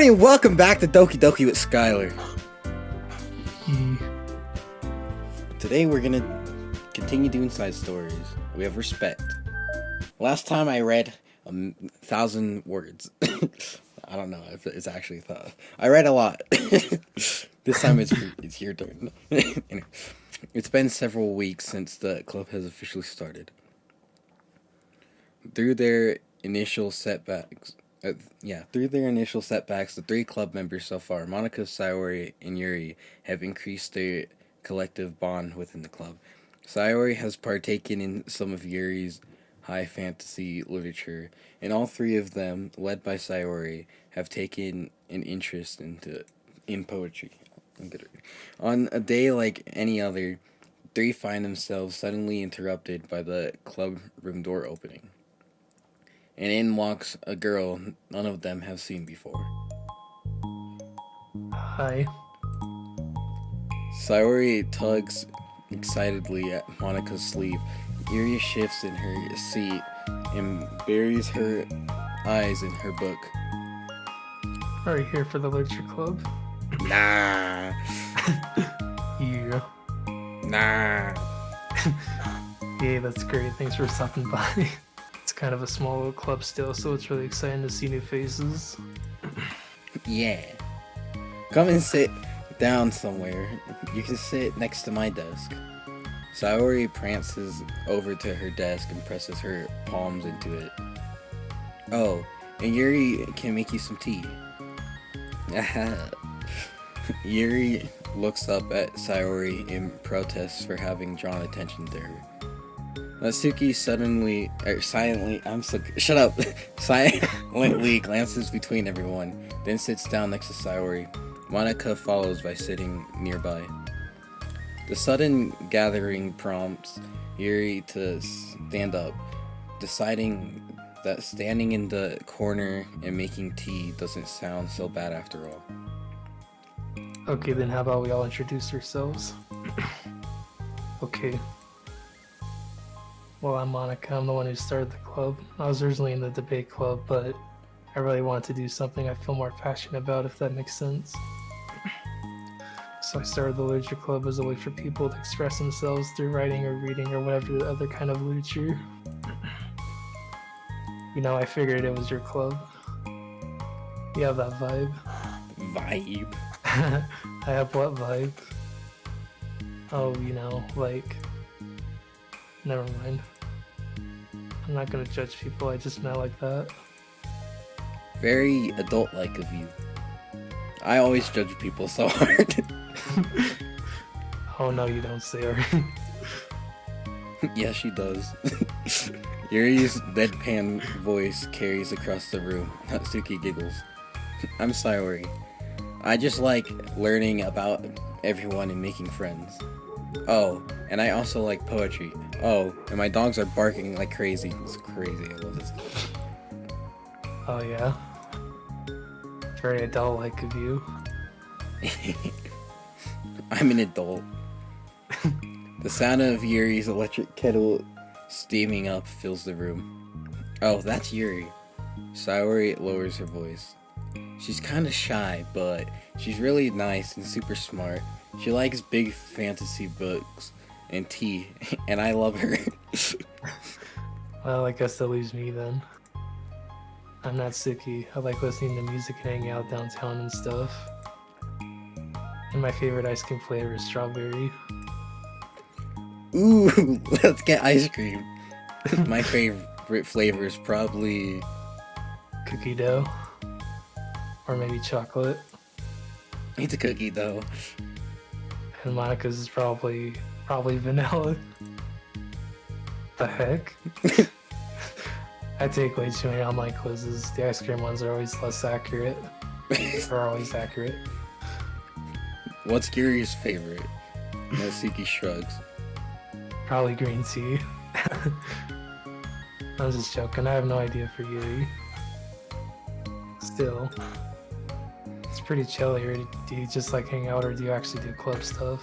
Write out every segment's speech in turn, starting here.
everybody, and welcome back to Doki Doki with Skylar. Today we're gonna continue doing side stories. We have respect. Last time I read 1,000 words. I don't know if it's actually thought. I read a lot. This time it's your turn. It's been several weeks since the club has officially started. Through their initial setbacks, the three club members so far, Monica, Sayori, and Yuri, have increased their collective bond within the club. Sayori has partaken in some of Yuri's high fantasy literature, and all three of them, led by Sayori, have taken an interest in poetry. On a day like any other, three find themselves suddenly interrupted by the club room door opening. And in walks a girl none of them have seen before. Hi. Sayori tugs excitedly at Monica's sleeve. Yuri shifts in her seat and buries her eyes in her book. Are you here for the literature club? Nah. Yeah. Nah. Yeah, that's great. Thanks for stopping by. It's kind of a small little club still, so it's really exciting to see new faces. Yeah. Come and sit down somewhere. You can sit next to my desk. Sayori prances over to her desk and presses her palms into it. Oh, and Yuri can make you some tea. Yuri looks up at Sayori in protest for having drawn attention to her. Natsuki silently glances between everyone, then sits down next to Sayori. Monica follows by sitting nearby. The sudden gathering prompts Yuri to stand up, deciding that standing in the corner and making tea doesn't sound so bad after all. Okay, then how about we all introduce ourselves? Okay. Well, I'm Monica. I'm the one who started the club. I was originally in the debate club, but I really wanted to do something I feel more passionate about, if that makes sense. So I started the literature club as a way for people to express themselves through writing or reading or whatever other kind of literature. You know, I figured it was your club. You have that vibe. Vibe? I have what vibe? Oh, never mind. I'm not gonna judge people, I just meant like that. Very adult-like of you. I always judge people so hard. Oh no, you don't, Sarah. Yes, she does. Yuri's deadpan voice carries across the room. Natsuki giggles. I'm Sayori. I just like learning about everyone and making friends. Oh, and I also like poetry. Oh, and my dogs are barking like crazy. It's crazy. I love this. Oh yeah? Very adult-like of you. I'm an adult. The sound of Yuri's electric kettle steaming up fills the room. Oh, that's Yuri. Sayori lowers her voice. She's kind of shy, but she's really nice and super smart. She likes big fantasy books and tea, and I love her. Well, I guess that leaves me then. I'm Natsuki. I like listening to music and hanging out downtown and stuff. And my favorite ice cream flavor is strawberry. Ooh, let's get ice cream. My favorite flavor is probably Cookie dough. Or maybe chocolate. it's a cookie dough. And Monica's is probably vanilla. The heck? I take way too many online quizzes. The ice cream ones are always less accurate. Or always accurate. What's Yuri's favorite? Natsuki shrugs. Probably green tea. I'm just joking. I have no idea for Yuri. Still, it's pretty chill here. Do you just like hang out, or do you actually do club stuff?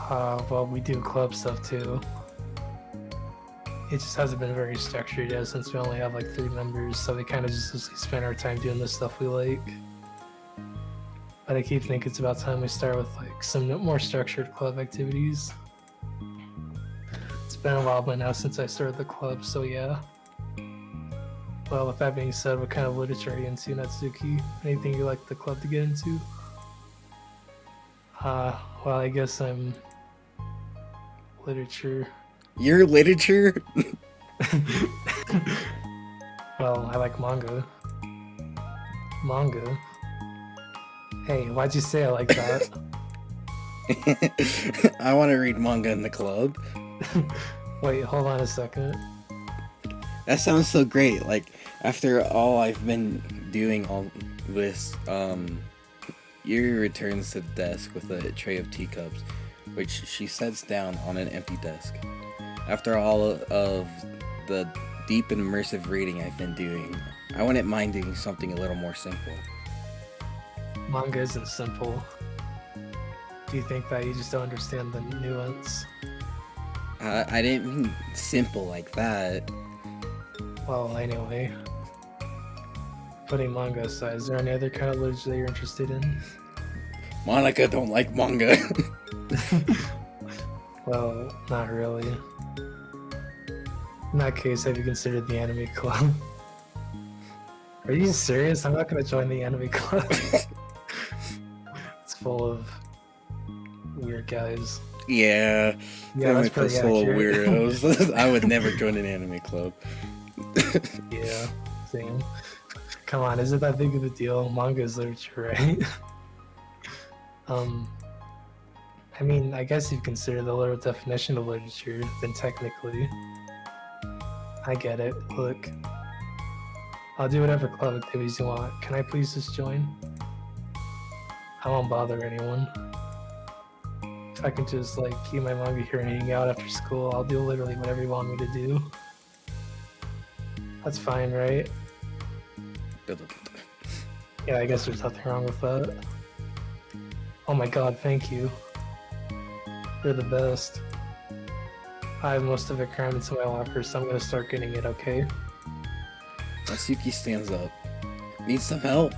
Well, we do club stuff too. it just hasn't been very structured yet since we only have like 3 members, so we kind of just spend our time doing the stuff we like. But I keep thinking it's about time we start with like some more structured club activities. It's been a while by now since I started the club, so yeah. Well, with that being said, what kind of literature are you into, Natsuki? Anything you like the club to get into? Well, I guess I'm literature. You're literature? Well, I like manga. Manga? Hey, why'd you say I like that? I want to read manga in the club. Wait, hold on a second. That sounds so great. Like, after all I've been doing all this, Yuri returns to the desk with a tray of teacups, which she sets down on an empty desk. After all of the deep and immersive reading I've been doing, I wouldn't mind doing something a little more simple. Manga isn't simple. Do you think that you just don't understand the nuance? I didn't mean simple like that. Well, anyway. Putting manga aside, is there any other kind of literature that you're interested in? Monica don't like manga. Well, not really. In that case, have you considered the anime club? Are you serious? I'm not gonna join the anime club. It's full of weird guys. Yeah, Yeah, that's pretty full of accurate. weirdos. I would never join an anime club. Yeah, same. Come on, is it that big of a deal? Manga is literature, right? I mean, I guess if you consider the literal definition of literature, then technically. I get it. Look, I'll do whatever club activities you want. Can I please just join? I won't bother anyone. If I can just like keep my manga here and hang out after school, I'll do literally whatever you want me to do. That's fine, right? Yeah, I guess there's nothing wrong with that. Oh my god, thank you. You're the best. I have most of it crammed into my locker, so I'm gonna start getting it, okay? Natsuki stands up. Need some help?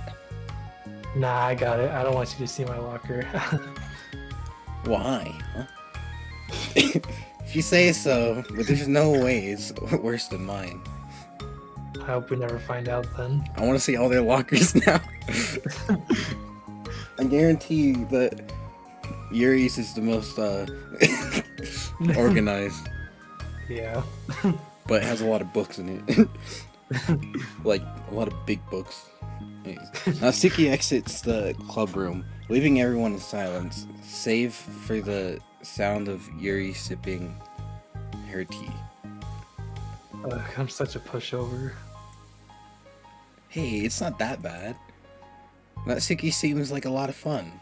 Nah, I got it. I don't want you to see my locker. Why? Huh? If you say so, but there's no way it's worse than mine. I hope we never find out then. I want to see all their lockers now. I guarantee you that Yuri's is the most organized, Yeah. but it has a lot of books in it. Like, a lot of big books. Natsuki exits the club room, leaving everyone in silence, save for the sound of Yuri sipping her tea. Ugh, I'm such a pushover. Hey, it's not that bad. Natsuki seems like a lot of fun.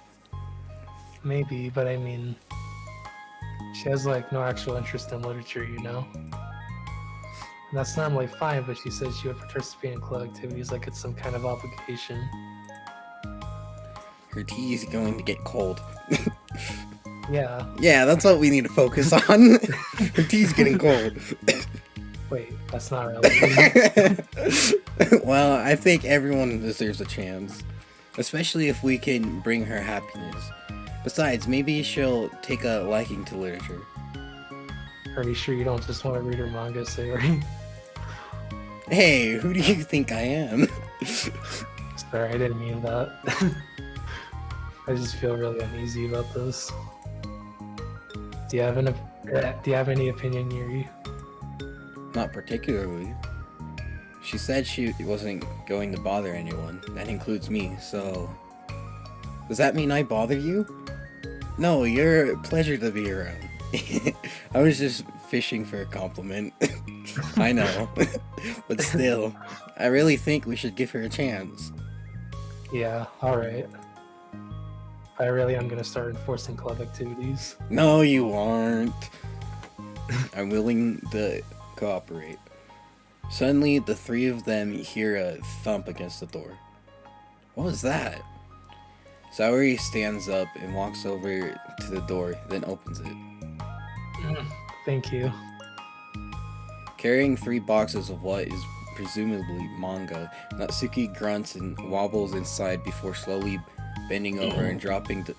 Maybe, but I mean, she has like no actual interest in literature, you know? And that's normally fine, but she said she would participate in club activities like it's some kind of obligation. Her tea is going to get cold. Yeah. Yeah, that's what we need to focus on. Her tea's getting cold. Wait, that's not relevant. Well, I think everyone deserves a chance. Especially if we can bring her happiness. Besides, maybe she'll take a liking to literature. Are you sure you don't just want to read her manga, Sayori? Hey, who do you think I am? Sorry, I didn't mean that. I just feel really uneasy about this. Do you have any opinion, Yuri? Not particularly. She said she wasn't going to bother anyone. That includes me, so... Does that mean I bother you? No, you're a pleasure to be around. I was just fishing for a compliment. I know. But still, I really think we should give her a chance. Yeah, alright. I really am gonna start enforcing club activities. No, you aren't. I'm willing to cooperate. Suddenly, the three of them hear a thump against the door. What was that? Sayori stands up and walks over to the door, then opens it. Thank you. Carrying 3 boxes of what is presumably manga, Natsuki grunts and wobbles inside before slowly bending over and dropping the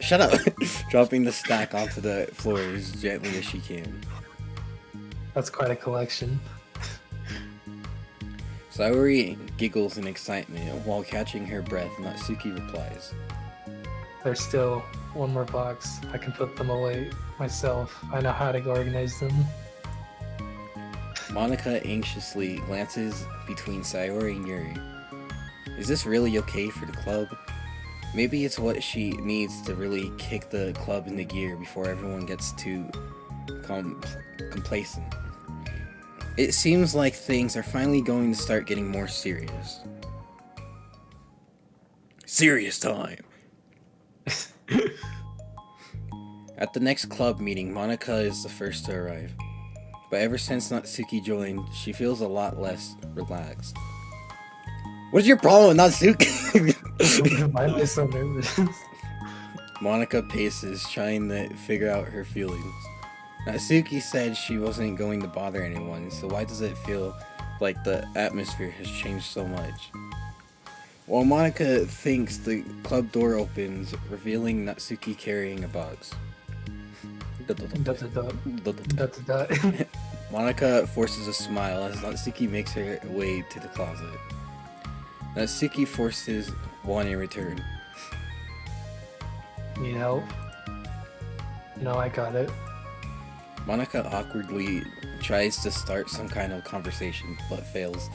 dropping the stack onto the floor as gently as she can. That's quite a collection. Sayori giggles in excitement while catching her breath. Natsuki replies, There's still one more box. I can put them away myself. I know how to organize them. Monica anxiously glances between Sayori and Yuri. Is this really okay for the club? Maybe it's what she needs to really kick the club into gear before everyone gets too complacent. It seems like things are finally going to start getting more serious. Serious time! At the next club meeting, Monica is the first to arrive. But ever since Natsuki joined, she feels a lot less relaxed. What's your problem with Natsuki? Why am I so nervous? Monica paces, trying to figure out her feelings. Natsuki said she wasn't going to bother anyone, so why does it feel like the atmosphere has changed so much? While Monica thinks, the club door opens, revealing Natsuki carrying a box. Monica forces a smile as Natsuki makes her way to the closet. Natsuki forces one in return. Need help? No, I got it. Monica awkwardly tries to start some kind of conversation, but fails.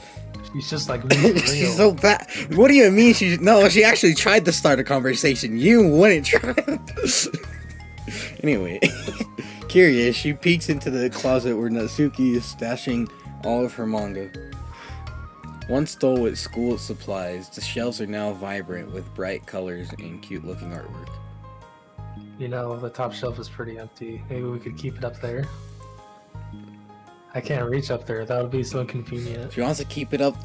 She's just like me. She's so bad. What do you mean she actually tried to start a conversation. You wouldn't try. Anyway, curious, she peeks into the closet where Natsuki is stashing all of her manga. Once dull with school supplies, the shelves are now vibrant with bright colors and cute looking artwork. You know, the top shelf is pretty empty. Maybe we could keep it up there. I can't reach up there. That would be so inconvenient. She wants to keep it up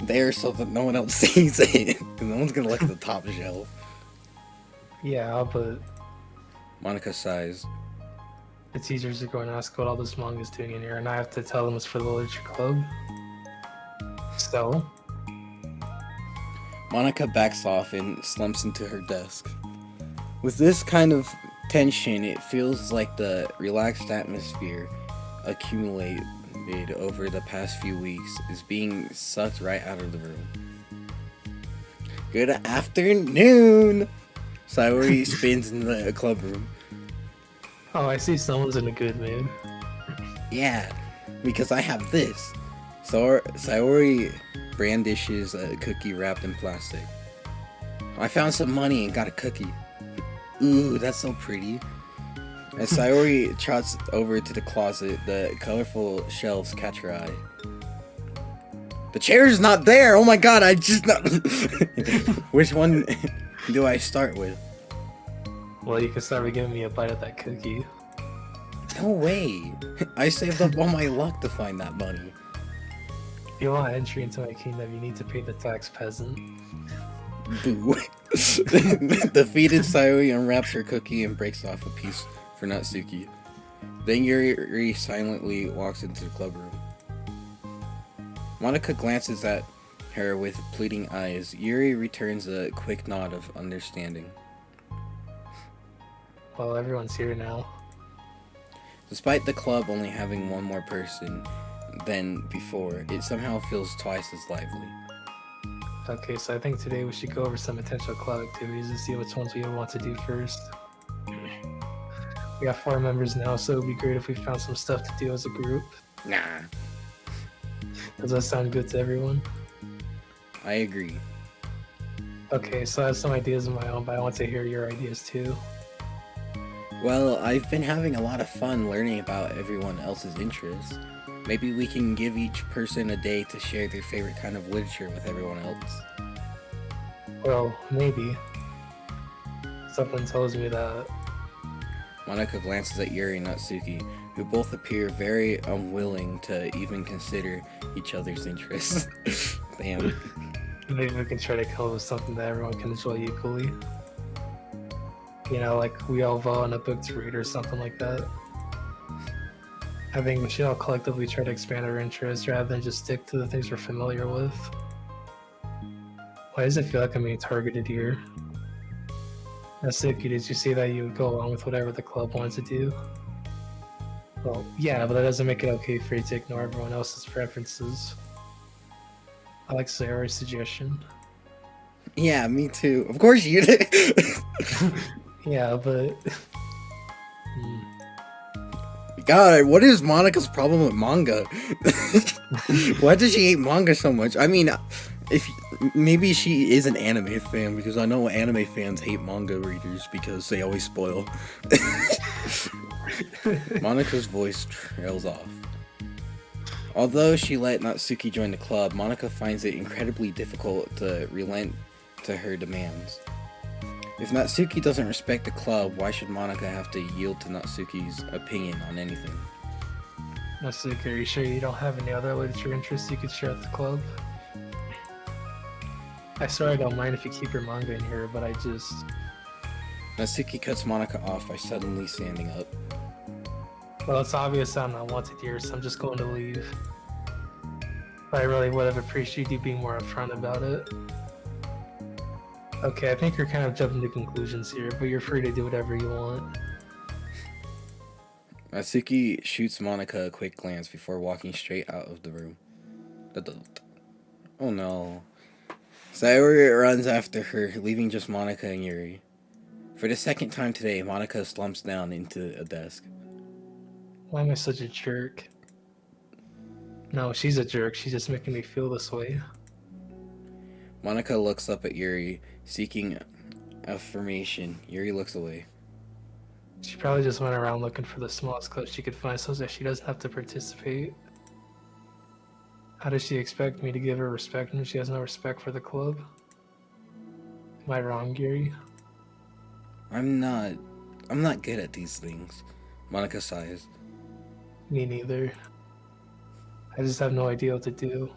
there so that no one else sees it. Because no one's going to look at the top shelf. Yeah, but Monica sighs. the teachers are going to ask what all this manga is doing in here, and I have to tell them it's for the literature club. So? Monica backs off and slumps into her desk. With this kind of tension, it feels like the relaxed atmosphere accumulated over the past few weeks is being sucked right out of the room. Good afternoon! Sayori spins in the club room. Oh, I see someone's in a good mood. Yeah, because I have this. Sayori brandishes a cookie wrapped in plastic. I found some money and got a cookie. Ooh, that's so pretty. As Sayori trots over to the closet, the colorful shelves catch her eye. The chair's not there! Oh my god, I just not... Which one do I start with? Well, you can start by giving me a bite of that cookie. No way! I saved up all my luck to find that money. If you want entry into my kingdom, you need to pay the tax, peasant. Boo. Defeated, Sayori unwraps her cookie and breaks off a piece for Natsuki. Then Yuri silently walks into the club room. Monica glances at her with pleading eyes. Yuri returns a quick nod of understanding. Well, everyone's here now. Despite the club only having one more person than before, it somehow feels twice as lively. Okay, so I think today we should go over some potential club activities and see which ones we want to do first. We got 4 members now, so it would be great if we found some stuff to do as a group. Nah, Does that sound good to everyone? I agree. Okay, so I have some ideas of my own, but I want to hear your ideas too. Well, I've been having a lot of fun learning about everyone else's interests. Maybe we can give each person a day to share their favorite kind of literature with everyone else. Well, maybe. Something tells me that. Monica glances at Yuri and Natsuki, who both appear very unwilling to even consider each other's interests. Damn. Maybe we can try to come up with something that everyone can enjoy equally. You know, like we all vote on a book to read or something like that. I think we should all collectively try to expand our interests rather than just stick to the things we're familiar with. Why does it feel like I'm being targeted here? Natsuki, did you say that you would go along with whatever the club wanted to do? Well, yeah, but that doesn't make it okay for you to ignore everyone else's preferences. I like Sayori's suggestion. Yeah, me too. Of course you did. Yeah, but... God, what is Monica's problem with manga? Why does she hate manga so much? I mean, if maybe she is an anime fan, because I know anime fans hate manga readers because they always spoil. Monica's voice trails off. Although she let Natsuki join the club, Monica finds it incredibly difficult to relent to her demands. If Natsuki doesn't respect the club, why should Monica have to yield to Natsuki's opinion on anything? Natsuki, are you sure you don't have any other literature interests you could share at the club? I swear I don't mind if you keep your manga in here, but I just... Natsuki cuts Monica off by suddenly standing up. Well, it's obvious I'm not wanted here, so I'm just going to leave. But I really would have appreciated you being more upfront about it. Okay, I think you're kind of jumping to conclusions here, but you're free to do whatever you want. Natsuki shoots Monica a quick glance before walking straight out of the room. Oh no. Sayori runs after her, leaving just Monica and Yuri. For the second time today, Monica slumps down into a desk. Why am I such a jerk? No, she's a jerk. She's just making me feel this way. Monica looks up at Yuri, seeking affirmation. Yuri looks away. She probably just went around looking for the smallest clip she could find so that she doesn't have to participate. How does she expect me to give her respect when she has no respect for the club? Am I wrong, Yuri? I'm not good at these things. Monica sighs. Me neither. I just have no idea what to do.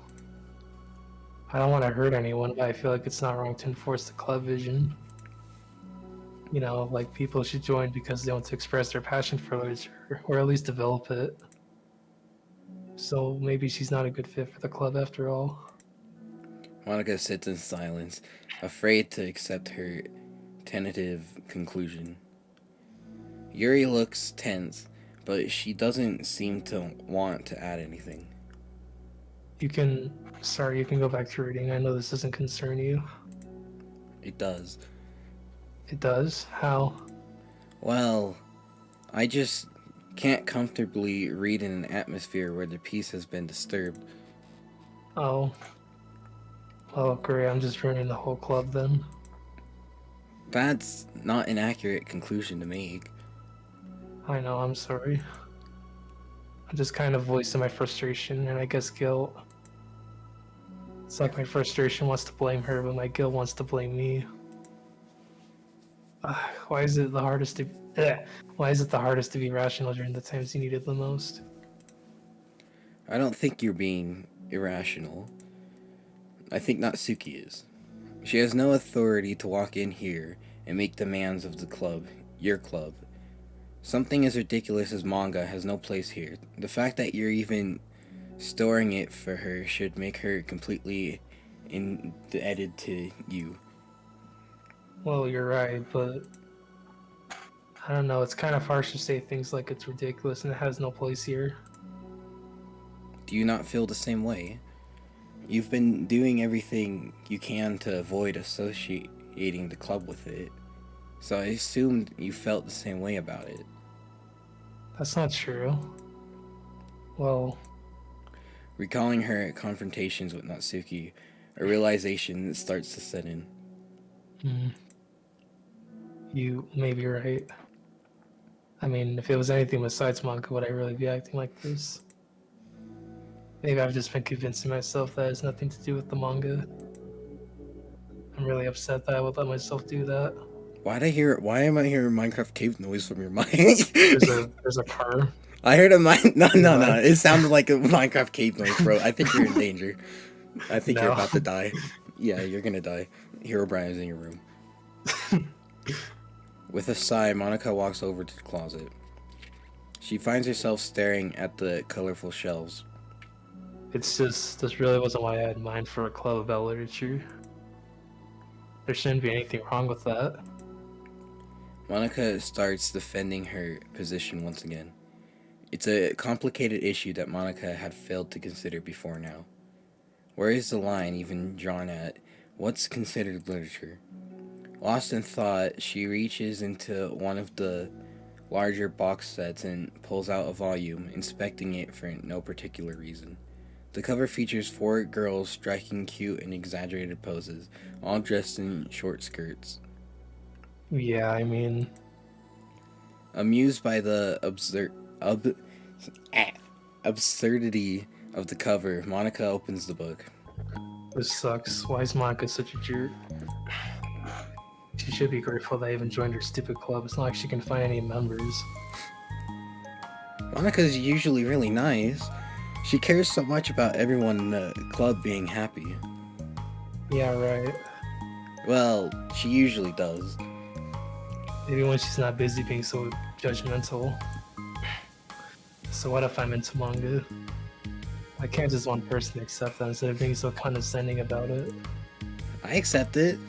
I don't want to hurt anyone, but I feel like it's not wrong to enforce the club vision. You know, like people should join because they want to express their passion for literature, or at least develop it. So maybe she's not a good fit for the club after all. Monica sits in silence, afraid to accept her tentative conclusion. Yuri looks tense, but she doesn't seem to want to add anything. You can go back to reading. I know this doesn't concern you. It does. It does? How? Well, I just can't comfortably read in an atmosphere where the peace has been disturbed. Oh. Oh, great. I'm just ruining the whole club then. That's not an accurate conclusion to make. I know, I'm sorry. I'm just kind of voicing my frustration and I guess guilt. It's like my frustration wants to blame her, but my guilt wants to blame me. Why is it the hardest to be rational during the times you need it the most? I don't think you're being irrational. I think Natsuki is. She has no authority to walk in here and make demands of the club, your club. Something as ridiculous as manga has no place here. The fact that you're even storing it for her should make her completely indebted to you. Well, you're right, but I don't know, it's kind of harsh to say things like it's ridiculous and it has no place here. Do you not feel the same way? You've been doing everything you can to avoid associating the club with it, so I assumed you felt the same way about it. That's not true. Well... Recalling her confrontations with Natsuki, a realization starts to set in. You may be right. I mean, if it was anything besides manga, would I really be acting like this? Maybe I've just been convincing myself that it has nothing to do with the manga. I'm really upset that I would let myself do that. Why am I hearing Minecraft cave noise from your mic? There's a car. I heard no. It sounded like a Minecraft cave noise, bro. I think you're in danger. I think you're about to die. Yeah, you're gonna die. Hero Brian is in your room. With a sigh, Monica walks over to the closet. She finds herself staring at the colorful shelves. It's just, this really wasn't what I had in mind for a club about literature. There shouldn't be anything wrong with that. Monica starts defending her position once again. It's a complicated issue that Monica had failed to consider before now. Where is the line even drawn at what's considered literature? Lost in thought, she reaches into one of the larger box sets and pulls out a volume, inspecting it for no particular reason. The cover features 4 girls striking cute and exaggerated poses, all dressed in short skirts. Yeah, I mean, Amused by the absurdity of the cover, Monica opens the book. this sucks. Why is Monica such a jerk? She should be grateful that I even joined her stupid club. It's not like she can find any members. Monica's usually really nice. She cares so much about everyone in the club being happy. Yeah, right. Well, she usually does. Maybe when she's not busy being so judgmental. So what if I'm into manga? I can't just one person accept that instead of being so condescending about it. I accept it.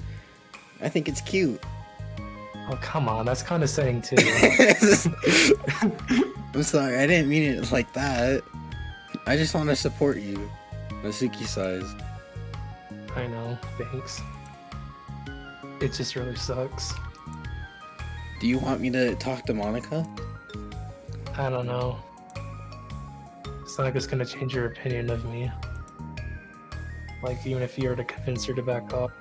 I think it's cute. Oh, come on, that's condescending too. I'm sorry, I didn't mean it like that. I just want to support you. Natsuki sighs. I know, thanks. It just really sucks. Do you want me to talk to Monica? I don't know. It's not like it's gonna change your opinion of me. Like, even if you were to convince her to back up,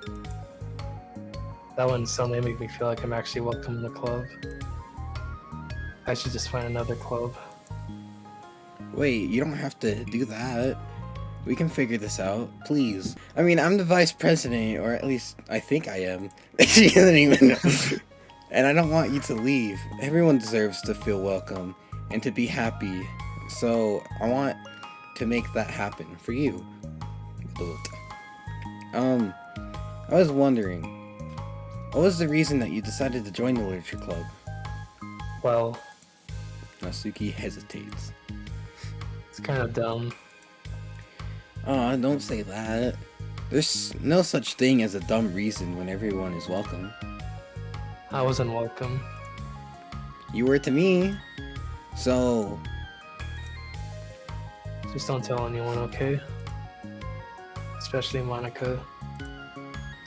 that wouldn't suddenly make me feel like I'm actually welcome in the club. I should just find another club. Wait, you don't have to do that. We can figure this out, please. I mean, I'm the vice president, or at least I think I am. She doesn't even know. And I don't want you to leave. Everyone deserves to feel welcome and to be happy. So I want to make that happen for you. I was wondering, what was the reason that you decided to join the literature club? Well, Natsuki hesitates. it's kind of dumb. Aw, don't say that. There's no such thing as a dumb reason when everyone is welcome. I wasn't welcome. You were to me, so Just don't tell anyone, okay? Especially Monica.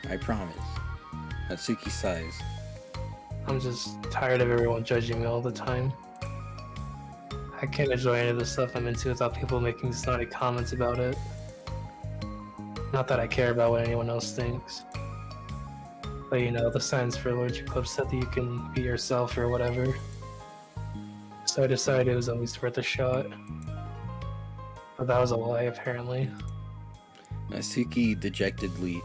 I promise. Natsuki sighs. I'm just tired of everyone judging me all the time. I can't enjoy any of the stuff I'm into without people making snotty comments about it. Not that I care about what anyone else thinks. But you know, the signs for Literature Club said that you can be yourself or whatever. So I decided it was at least worth a shot. But that was a lie, apparently. Natsuki dejectedly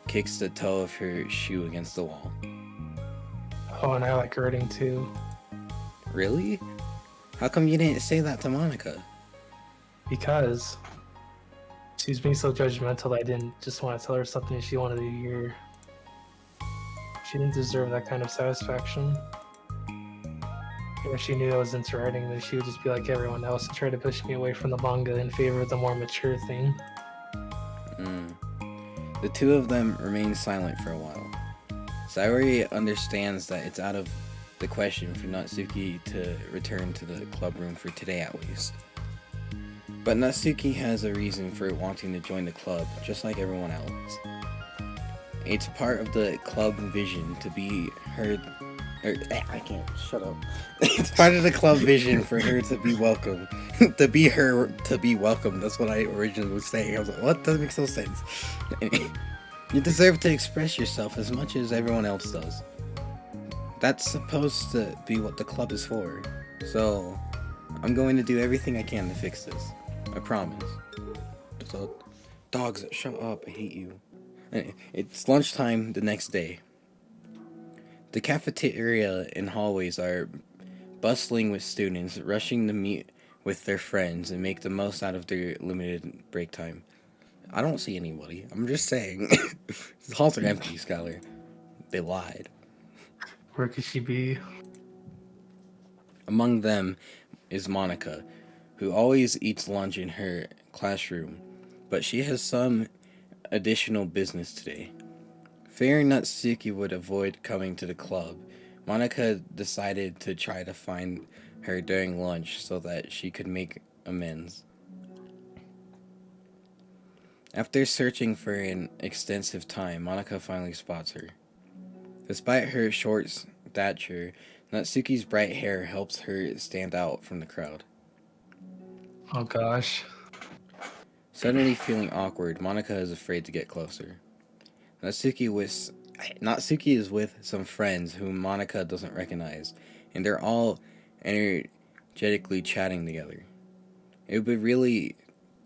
kicks the toe of her shoe against the wall. Oh, and I like hurting too. Really? How come you didn't say that to Monica? Because she was being so judgmental that I didn't just want to tell her something she wanted to hear. She didn't deserve that kind of satisfaction. If she knew I was into writing, then she would just be like everyone else and try to push me away from the manga in favor of the more mature thing. The two of them remain silent for a while. Sayori understands that it's out of the question for Natsuki to return to the club room for today at least. But Natsuki has a reason for wanting to join the club, just like everyone else. It's part of the club vision to be heard. I can't. Shut up. It's part of the club vision for her to be welcome. To be welcome. That's what I originally was saying. I was like, what? Doesn't make no sense. You deserve to express yourself as much as everyone else does. That's supposed to be what the club is for. So, I'm going to do everything I can to fix this. I promise. So, dogs, shut up. I hate you. It's lunchtime the next day. The cafeteria and hallways are bustling with students rushing to meet with their friends and make the most out of their limited break time. I don't see anybody. I'm just saying. The halls are empty, Skylar. They lied. Where could she be? Among them is Monica, who always eats lunch in her classroom, but she has some additional business today. Fearing Natsuki would avoid coming to the club, Monica decided to try to find her during lunch so that she could make amends. After searching for an extensive time, Monica finally spots her. Despite her short stature, Natsuki's bright hair helps her stand out from the crowd. Oh gosh. Suddenly feeling awkward, Monica is afraid to get closer. Natsuki is with some friends whom Monica doesn't recognize, and they're all energetically chatting together. It would be really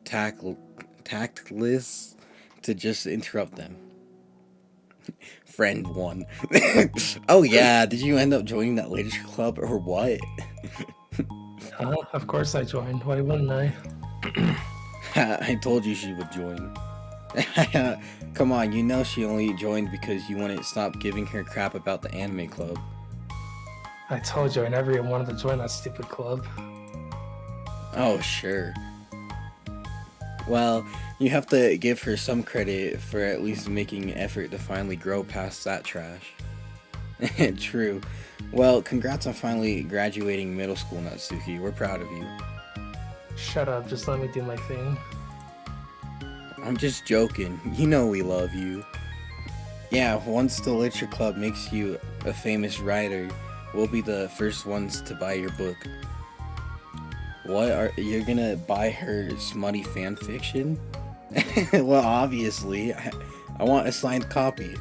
tactless to just interrupt them. Friend one. Oh yeah, did you end up joining that literature club or what? Of course I joined. Why wouldn't I? I told you she would join. Come on, you know she only joined because you wouldn't stop giving her crap about the anime club. I told you I never even wanted to join that stupid club. Oh, sure. Well, you have to give her some credit for at least making an effort to finally grow past that trash. True. Well, congrats on finally graduating middle school, Natsuki. We're proud of you. Shut up, just let me do my thing. I'm just joking. You know we love you. Yeah, once the literature club makes you a famous writer, we'll be the first ones to buy your book. What, are you gonna buy her smutty fan fiction? Well, obviously. I want a signed copy.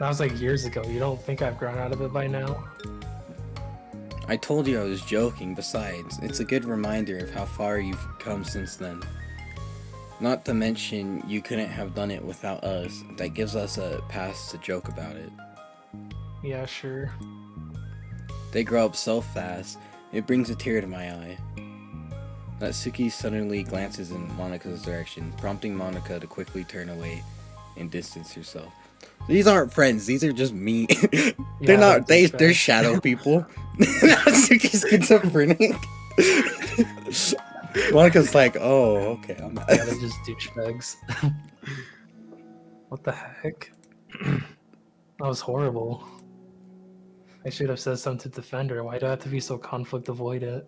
That was like years ago. You don't think I've grown out of it by now? I told you I was joking. Besides, it's a good reminder of how far you've come since then. Not to mention, you couldn't have done it without us. That gives us a pass to joke about it. Yeah, sure. They grow up so fast, it brings a tear to my eye. Natsuki suddenly glances in Monika's direction, prompting Monika to quickly turn away and distance herself. These aren't friends, these are just me. They're not, they're shadow people. Natsuki's schizophrenic. Monika's like, oh, okay. Yeah, they're just douchebags. What the heck? That was horrible. I should have said something to defend her. Why do I have to be so conflict avoidant?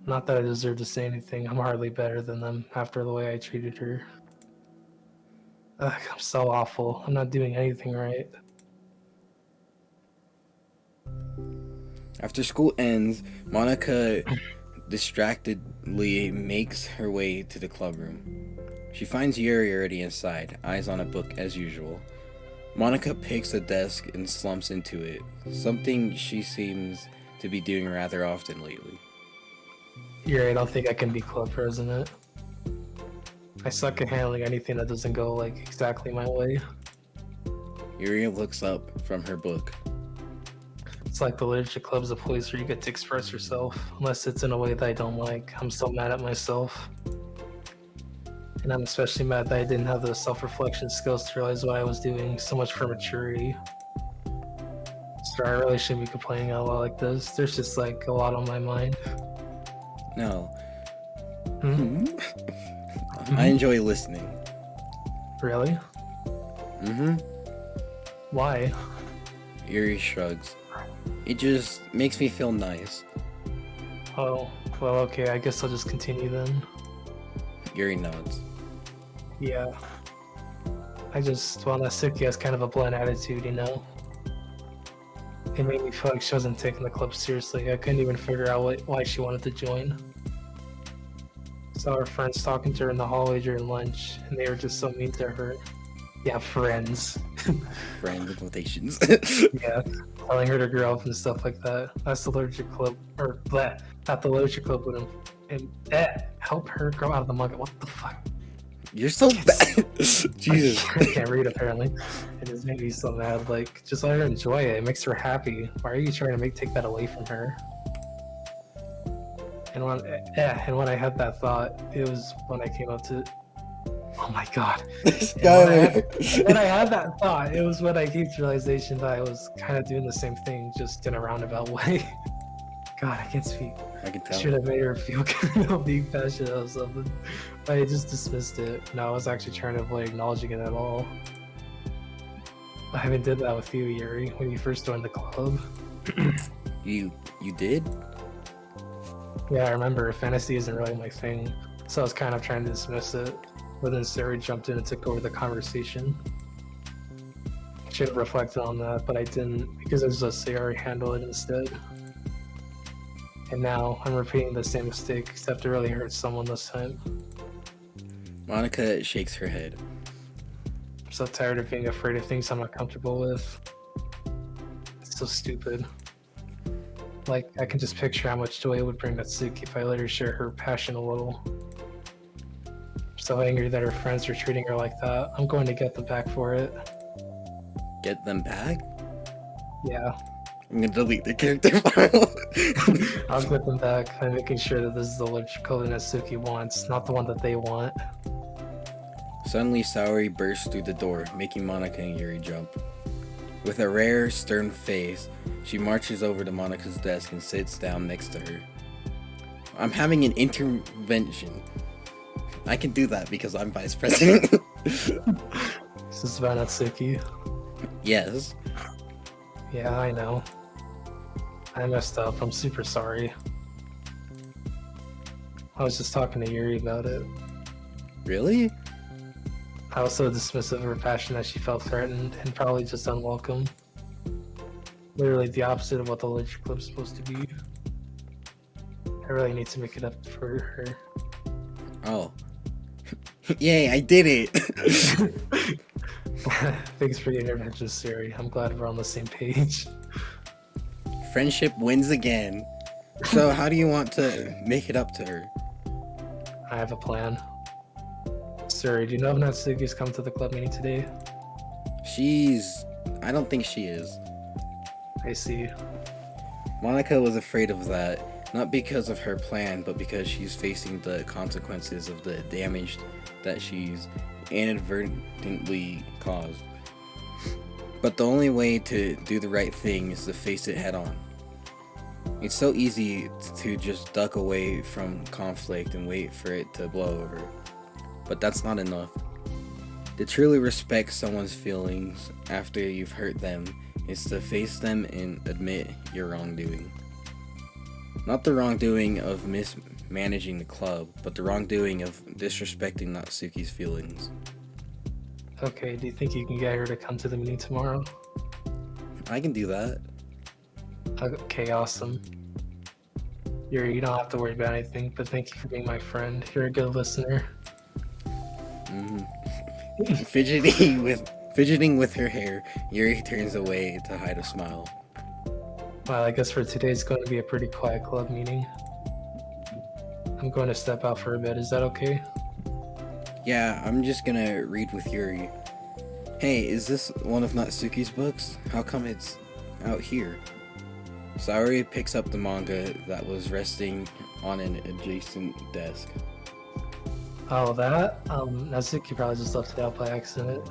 Not that I deserve to say anything. I'm hardly better than them after the way I treated her. Ugh, I'm so awful. I'm not doing anything right. After school ends, Monika distractedly makes her way to the club room. She finds Yuri already inside, eyes on a book as usual. Monika picks a desk and slumps into it, something she seems to be doing rather often lately. Yuri, I don't think I can be club president. I suck at handling anything that doesn't go like exactly my way. Yuri looks up from her book. It's like the literature club's a place where you get to express yourself, unless it's in a way that I don't like. I'm so mad at myself. And I'm especially mad that I didn't have the self-reflection skills to realize what I was doing. So much for maturity. Sorry, I really shouldn't be complaining out loud like this. There's just like a lot on my mind. No. Hmm? I enjoy listening. Really? Mm-hmm. Why? Yuri shrugs. It just makes me feel nice. Oh, well, okay, I guess I'll just continue then. Yuri nods. Yeah. Well, Natsuki has kind of a blunt attitude, you know? It made me feel like she wasn't taking the club seriously. I couldn't even figure out why she wanted to join. Saw her friends talking to her in the hallway during lunch, and they were just so mean to her. Yeah, friends. Friend quotations. Yeah, telling her to grow up and stuff like that. That's the literature club, or bleh, not the literature club would help her grow out of the manga. What the fuck? You're so bad. Jesus. I can't read apparently. It just made me so mad. Like, just let her enjoy it. It makes her happy. Why are you trying to take that away from her? And when I had that thought, it was when I came up to. Oh my god. When I had that thought, it was when I came to the realization that I was kind of doing the same thing, just in a roundabout way. God, I can't speak. I can I tell. should have made her feel good about being passionate about something. I just dismissed it. No, I was actually trying to avoid acknowledging it at all. I even did that with you, Yuri, when you first joined the club. You did? Yeah, I remember. Fantasy isn't really my thing, so I was kind of trying to dismiss it. But then Sarah jumped in and took over the conversation. I should have reflected on that, but I didn't because I just let Sarah handle it instead. And now I'm repeating the same mistake, except it really hurts someone this time. Monica shakes her head. I'm so tired of being afraid of things I'm not comfortable with. It's so stupid. Like, I can just picture how much joy it would bring Natsuki if I let her share her passion a little. I'm so angry that her friends are treating her like that. I'm going to get them back for it. Get them back? Yeah, I'm gonna delete the character file. I'll get them back. I'm making sure that this is the color Natsuki wants, not the one that they want. Suddenly, Saori bursts through the door, making Monica and Yuri jump. With a rare, stern face, she marches over to Monica's desk and sits down next to her. I'm having an intervention. I can do that because I'm vice president. This is about Natsuki. Yes. Yeah, I know. I messed up. I'm super sorry. I was just talking to Yuri about it. Really? I was so dismissive of her passion that she felt threatened and probably just unwelcome. Literally the opposite of what the Literature Club's supposed to be. I really need to make it up for her. Oh. Yay, I did it! Thanks for the intervention, Siri. I'm glad we're on the same page. Friendship wins again. So, how do you want to make it up to her? I have a plan. Siri, do you know if Natsuki's come to the club meeting today? I don't think she is. I see. Monica was afraid of that, not because of her plan, but because she's facing the consequences of the damage that she's inadvertently caused. But the only way to do the right thing is to face it head on. It's so easy to just duck away from conflict and wait for it to blow over. But that's not enough. To truly respect someone's feelings after you've hurt them is to face them and admit your wrongdoing. Not the wrongdoing of mismanaging the club, but the wrongdoing of disrespecting Natsuki's feelings. Okay, do you think you can get her to come to the meeting tomorrow? I can do that. Okay, awesome. You don't have to worry about anything, but thank you for being my friend. You're a good listener. Fidgeting with her hair, Yuri turns away to hide a smile. Well, I guess for today it's going to be a pretty quiet club meeting. I'm going to step out for a bit. Is that okay? Yeah, I'm just gonna read with Yuri. Hey, is this one of Natsuki's books? How come it's out here? Saori picks up the manga that was resting on an adjacent desk. Oh, that? Natsuki probably just left it out by accident.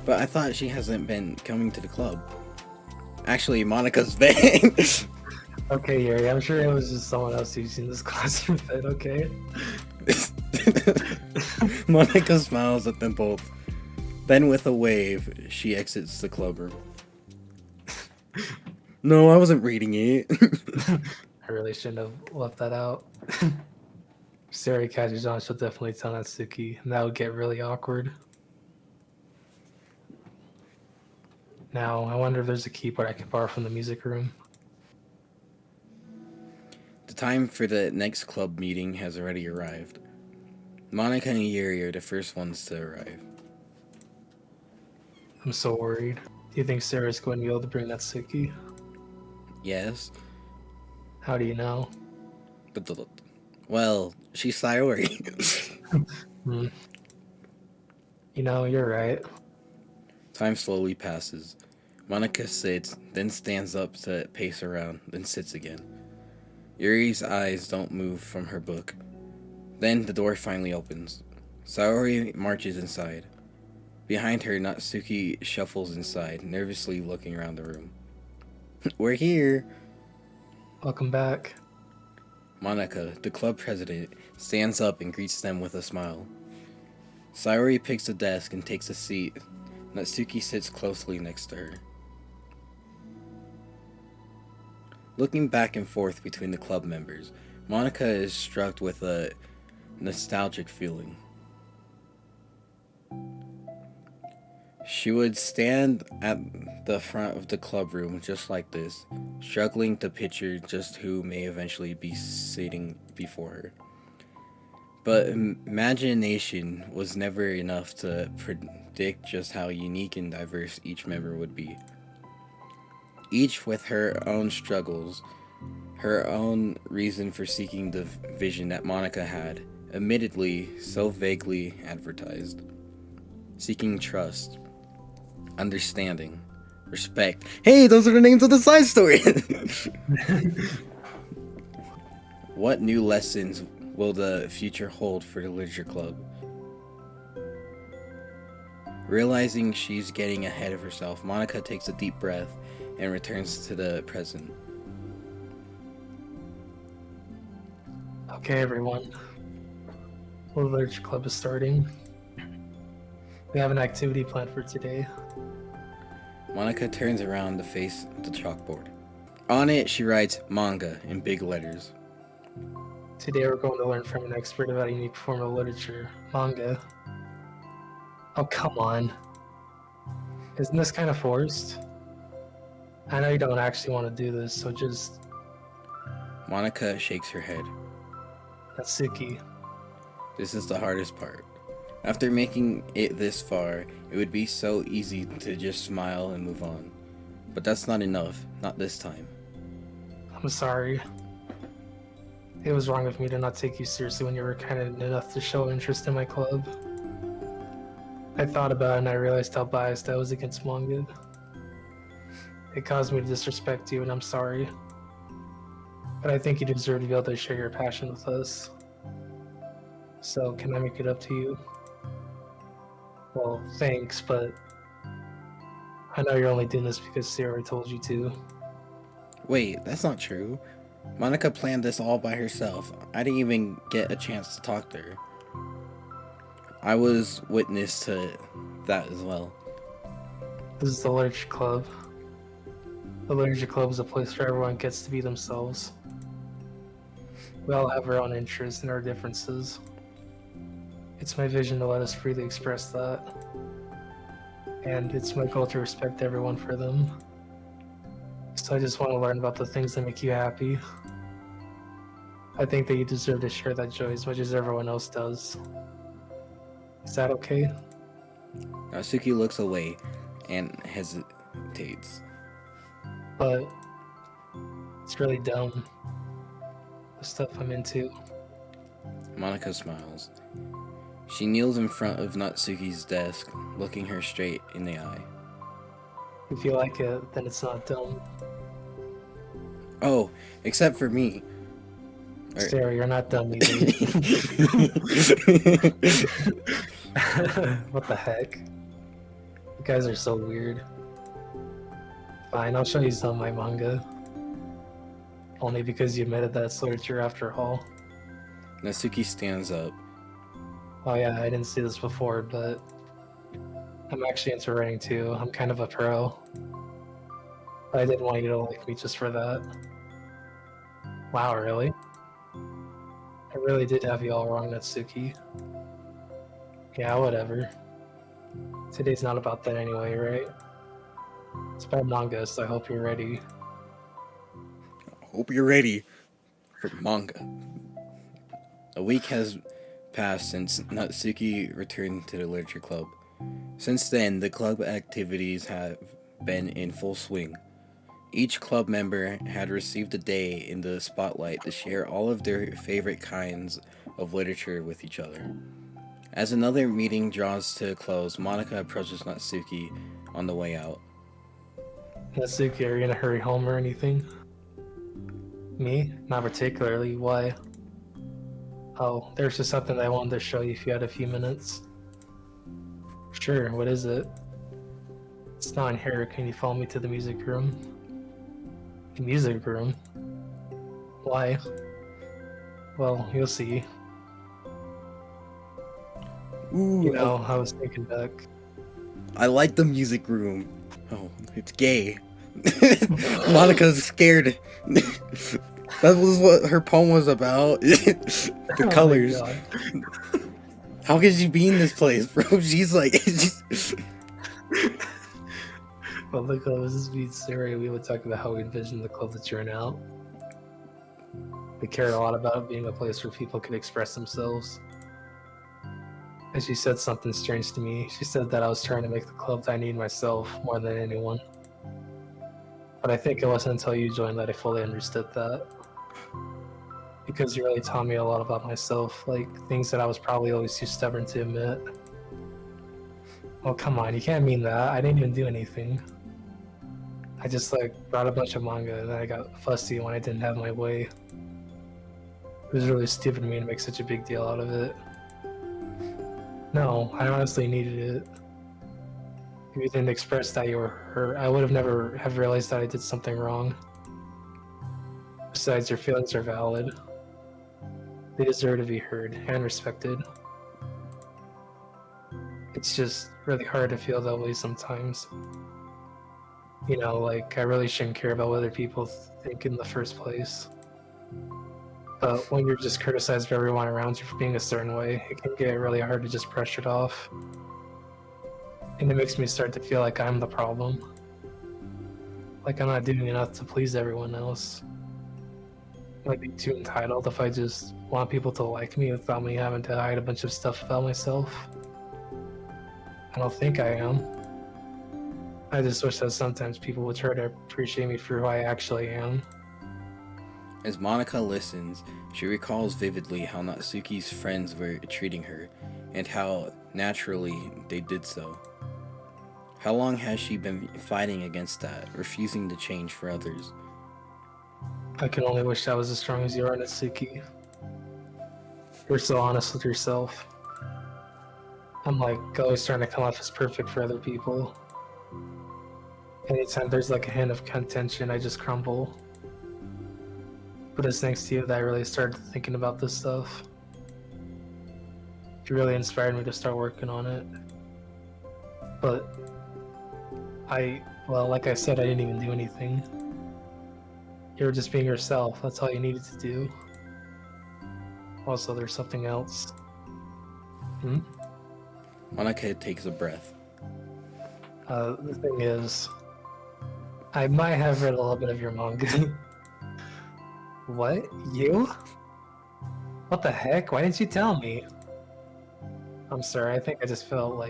But I thought she hasn't been coming to the club. Actually, Monica's been. Okay, Yuri, I'm sure it was just someone else using this classroom bed, okay? Monica smiles at them both. Then with a wave, she exits the clubroom. No, I wasn't reading it. I really shouldn't have left that out. If Sari catches on, she'll definitely tell Natsuki, and that would get really awkward. Now, I wonder if there's a keyboard I can borrow from the music room. The time for the next club meeting has already arrived. Monica and Yuri are the first ones to arrive. I'm so worried. Do you think Sarah's going to be able to bring Natsuki? Yes, How do you know? but well, she's Saori. You know, you're right. Time slowly passes. Monica sits, then stands up to pace around, then sits again. Yuri's eyes don't move from her book. Then the door finally opens. Saori marches inside. Behind her, Natsuki shuffles inside, nervously looking around the room. We're here. Welcome back. Monica, the club president, stands up and greets them with a smile. Sayori picks a desk and takes a seat. Natsuki sits closely next to her. Looking back and forth between the club members, Monica is struck with a nostalgic feeling. She would stand at the front of the club room just like this, struggling to picture just who may eventually be sitting before her. But imagination was never enough to predict just how unique and diverse each member would be. Each with her own struggles, her own reason for seeking the vision that Monica had, admittedly so vaguely advertised. Seeking trust, understanding, respect. Hey, those are the names of the side story! What new lessons will the future hold for the literature club? Realizing she's getting ahead of herself, Monica takes a deep breath and returns to the present. Okay, everyone. The literature club is starting. We have an activity planned for today. Monica turns around to face the chalkboard. On it, she writes manga in big letters. Today we're going to learn from an expert about a unique form of literature, manga. Oh, come on. Isn't this kind of forced? I know you don't actually want to do this, so just... Monica shakes her head. Natsuki. This is the hardest part. After making it this far, it would be so easy to just smile and move on. But that's not enough, not this time. I'm sorry. It was wrong of me to not take you seriously when you were kind enough to show interest in my club. I thought about it and I realized how biased I was against manga. It caused me to disrespect you, and I'm sorry. But I think you deserve to be able to share your passion with us. So, can I make it up to you? Well, thanks, but I know you're only doing this because Sarah told you to. Wait, that's not true. Monica planned this all by herself. I didn't even get a chance to talk to her. I was witness to that as well. This is the Literature Club. The Literature Club is a place where everyone gets to be themselves. We all have our own interests and our differences. It's my vision to let us freely express that. And it's my goal to respect everyone for them. So I just want to learn about the things that make you happy. I think that you deserve to share that joy as much as everyone else does. Is that okay? Natsuki looks away and hesitates. But it's really dumb. The stuff I'm into. Monica smiles. She kneels in front of Natsuki's desk, looking her straight in the eye. If you like it, then it's not dumb. Oh, except for me. Sarah, you're not dumb either. What the heck? You guys are so weird. Fine, I'll show you some of my manga. Only because you admitted that it's literature after all. Natsuki stands up. Oh yeah, I didn't see this before, but I'm actually into writing too. I'm kind of a pro. But I didn't want you to like me just for that. Wow, really? I really did have you all wrong, Natsuki. Yeah, whatever. Today's not about that anyway, right? It's about manga, so I hope you're ready. Hope you're ready for manga. A week has passed since Natsuki returned to the literature club. Since then, the club activities have been in full swing. Each club member had received a day in the spotlight to share all of their favorite kinds of literature with each other. As another meeting draws to a close, Monica approaches Natsuki on the way out. Natsuki, are you in a hurry home or anything? Me? Not particularly. Why? Oh, there's just something I wanted to show you if you had a few minutes. Sure, what is it? It's not in here. Can you follow me to the music room? The music room? Why? Well, you'll see. Ooh, I was thinking back. I like the music room. Oh, it's gay. Monica's scared. That was what her poem was about. The Oh my colors. God. How could she be in this place, bro? She's like, Well, the club was this beat story. We would talk about how we envisioned the club to turn out. We cared a lot about it being a place where people could express themselves. And she said something strange to me. She said that I was trying to make the club that I need myself more than anyone. But I think it wasn't until you joined that I fully understood that. Because you really taught me a lot about myself, like things that I was probably always too stubborn to admit. Well, come on, you can't mean that. I didn't even do anything. I just brought a bunch of manga and then I got fussy when I didn't have my way. It was really stupid of me to make such a big deal out of it. No, I honestly needed it. If you didn't express that you were hurt, I would have never have realized that I did something wrong. Besides, your feelings are valid. They deserve to be heard and respected. It's just really hard to feel that way sometimes. I really shouldn't care about what other people think in the first place. But when you're just criticized by everyone around you for being a certain way, it can get really hard to just brush it off. And it makes me start to feel like I'm the problem. Like I'm not doing enough to please everyone else. I might be too entitled if I just want people to like me without me having to hide a bunch of stuff about myself. I don't think I am. I just wish that sometimes people would try to appreciate me for who I actually am. As Monica listens, she recalls vividly how Natsuki's friends were treating her, and how naturally they did so. How long has she been fighting against that, refusing to change for others? I can only wish I was as strong as you are, Natsuki. You're so honest with yourself. I'm always trying to come off as perfect for other people. Anytime there's a hint of contention, I just crumble. But it's thanks to you that I really started thinking about this stuff. You really inspired me to start working on it. But like I said, I didn't even do anything. You were just being yourself. That's all you needed to do. Also, there's something else. Monica takes a breath. The thing is, I might have read a little bit of your manga. What? You? What the heck? Why didn't you tell me? I'm sorry, I think I just felt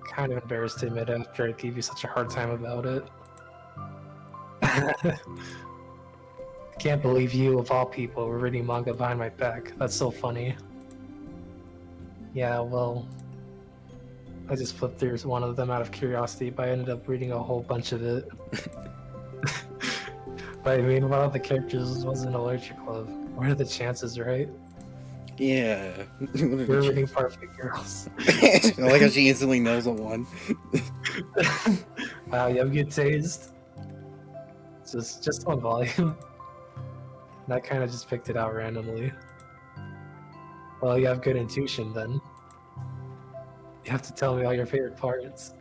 kind of embarrassed to admit after I gave you such a hard time about it. I can't believe you, of all people, were reading manga behind my back. That's so funny. Yeah, well, I just flipped through one of them out of curiosity, but I ended up reading a whole bunch of it. But I mean, one of the characters was in a literature club. What are the chances, right? Yeah. We're reading Perfect Girls. I like how she instantly knows a one. Wow, you have good taste. Just one volume. And I kind of just picked it out randomly. Well, you have good intuition then. You have to tell me all your favorite parts.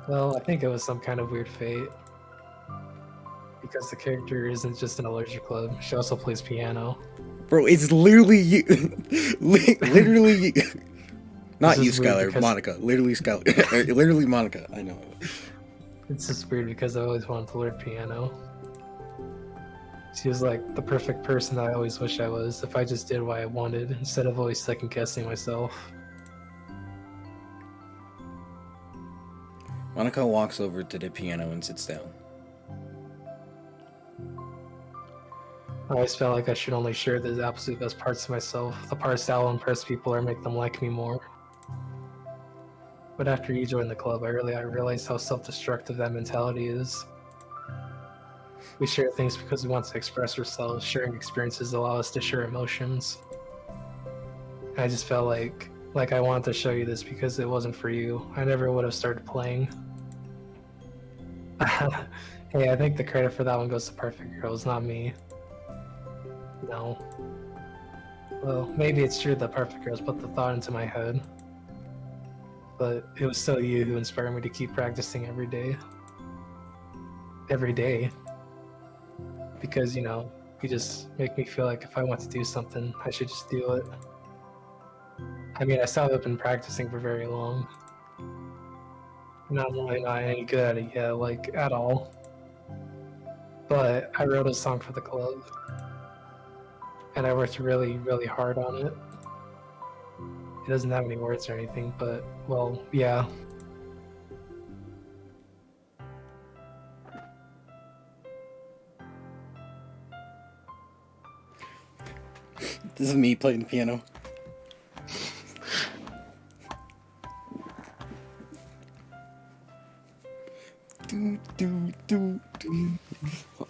Well, I think it was some kind of weird fate. Because the character isn't just in a literature club, she also plays piano. Bro, it's literally you. Literally you. Not you, Skylar, because... Monica. Literally Skylar. Literally Monica, I know. It's just weird because I always wanted to learn piano. She was the perfect person I always wish I was if I just did what I wanted instead of always second guessing myself. Monica walks over to the piano and sits down. I always felt like I should only share the absolute best parts of myself, the parts that will impress people or make them like me more. But after you joined the club, I realized how self-destructive that mentality is. We share things because we want to express ourselves. Sharing experiences allow us to share emotions. And I just felt like I wanted to show you this because it wasn't for you. I never would have started playing. Hey, I think the credit for that one goes to Perfect Girls, not me. No. Well, maybe it's true that Perfect Girls put the thought into my head. But it was still you who inspired me to keep practicing every day. Every day. Because, you just make me feel like if I want to do something, I should just do it. I mean, I still haven't been practicing for very long. And I'm really not any good at it yet, like, at all. But I wrote a song for the club. And I worked really, really hard on it. It doesn't have any words or anything, but, well, yeah. This is me playing the piano.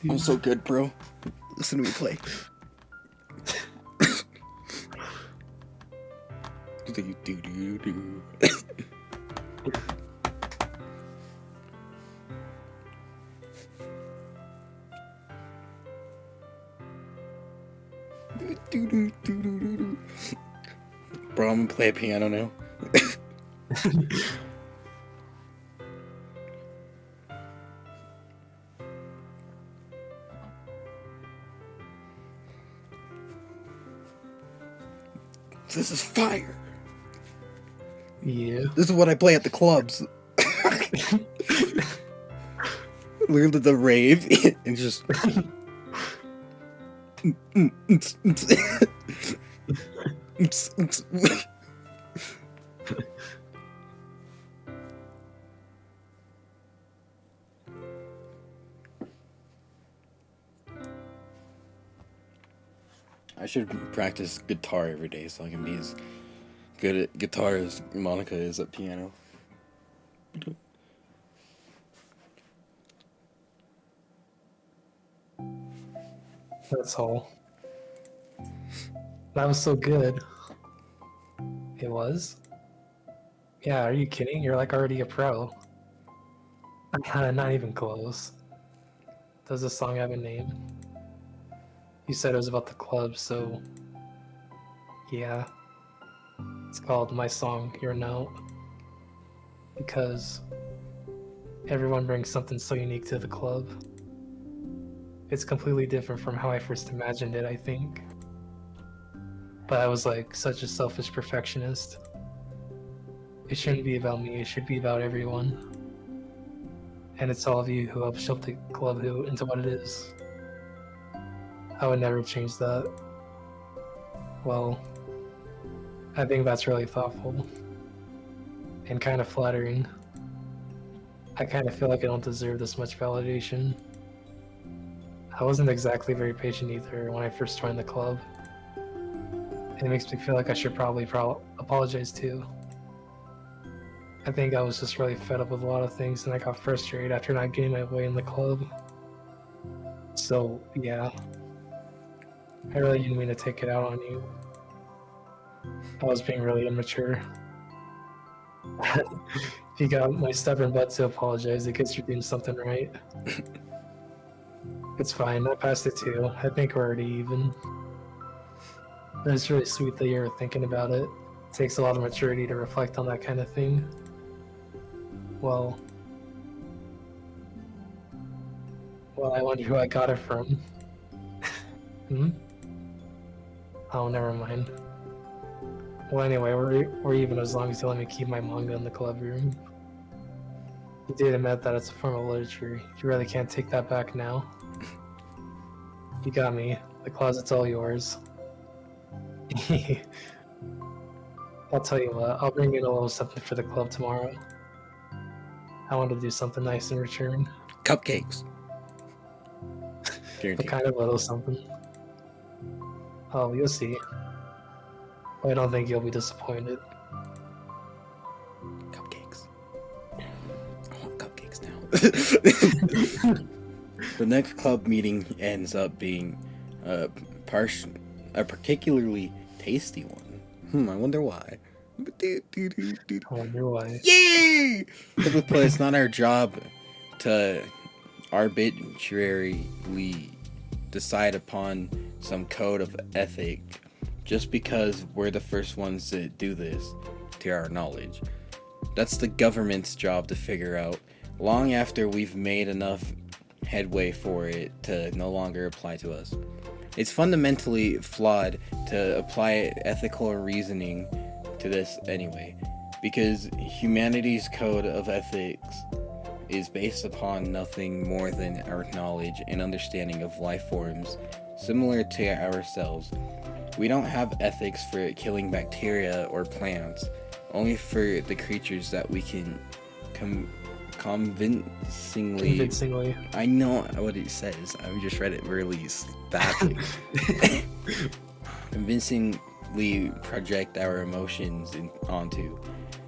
I'm so good, bro. Listen to me play. Bro, I'm gonna play a piano now. This is fire. Yeah. This is what I play at the clubs. Literally the rave and just. I should practice guitar every day so I can be as good at guitar as Monica is at piano. That's all. That was so good. It was? Yeah, are you kidding? You're like already a pro. Not even close. Does this song have a name? You said it was about the club, so yeah. It's called My Song, Your Note. Because everyone brings something so unique to the club. It's completely different from how I first imagined it, I think. But I was like such a selfish perfectionist. It shouldn't be about me, it should be about everyone. And it's all of you who helped shape the club into what it is. I would never change that. Well, I think that's really thoughtful. And kind of flattering. I kind of feel like I don't deserve this much validation. I wasn't exactly very patient either when I first joined the club. It makes me feel like I should probably apologize too. I think I was just really fed up with a lot of things and I got frustrated after not getting my way in the club. So, yeah. I really didn't mean to take it out on you. I was being really immature. If you got my stubborn butt to apologize, it gets you're doing something right. It's fine, I passed it too. I think we're already even. And it's really sweet that you're thinking about it. It takes a lot of maturity to reflect on that kind of thing. Well, I wonder who I got it from. Oh, never mind. Well, anyway, we're even as long as you let me keep my manga in the club room. You did admit that it's a form of literature. You really can't take that back now. You got me. The closet's all yours. I'll tell you what, I'll bring in a little something for the club tomorrow. I want to do something nice in return. Cupcakes. What kind of little something? Oh, you'll see. I don't think you'll be disappointed. Cupcakes. I want cupcakes now. The next club meeting ends up being a particularly tasty one. I wonder why. I wonder why. Yay! But it's not our job to arbitrarily decide upon some code of ethic just because we're the first ones to do this, to our knowledge. That's the government's job to figure out, long after we've made enough headway for it to no longer apply to us. It's fundamentally flawed to apply ethical reasoning to this anyway, because humanity's code of ethics is based upon nothing more than our knowledge and understanding of life forms similar to ourselves. We don't have ethics for killing bacteria or plants, only for the creatures that we can convincingly. I know what it says. I just read it really badly. Convincingly project our emotions onto.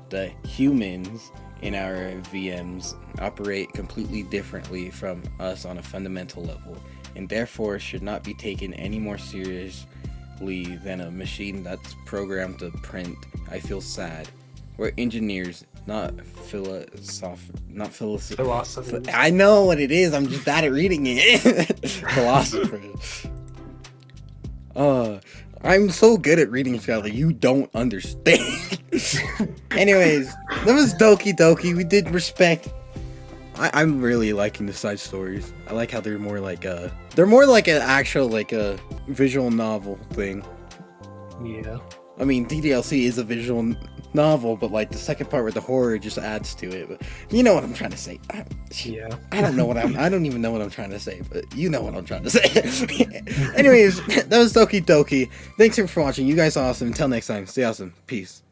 The humans in our VMs operate completely differently from us on a fundamental level, and therefore should not be taken any more seriously than a machine that's programmed to print I feel sad. We're engineers, not philosophers. I know what it is, I'm just bad at reading it. Philosophers. I'm so good at reading, Skylar, you don't understand. Anyways, that was Doki Doki. We did respect. I'm really liking the side stories. I like how they're more like an actual like a visual novel thing. Yeah. I mean, DDLC is a visual novel, but like the second part where the horror just adds to it. But you know what I'm trying to say. Yeah. I don't even know what I'm trying to say, but you know what I'm trying to say. Anyways, that was Doki Doki. Thanks for watching. You guys are awesome. Until next time, stay awesome. Peace.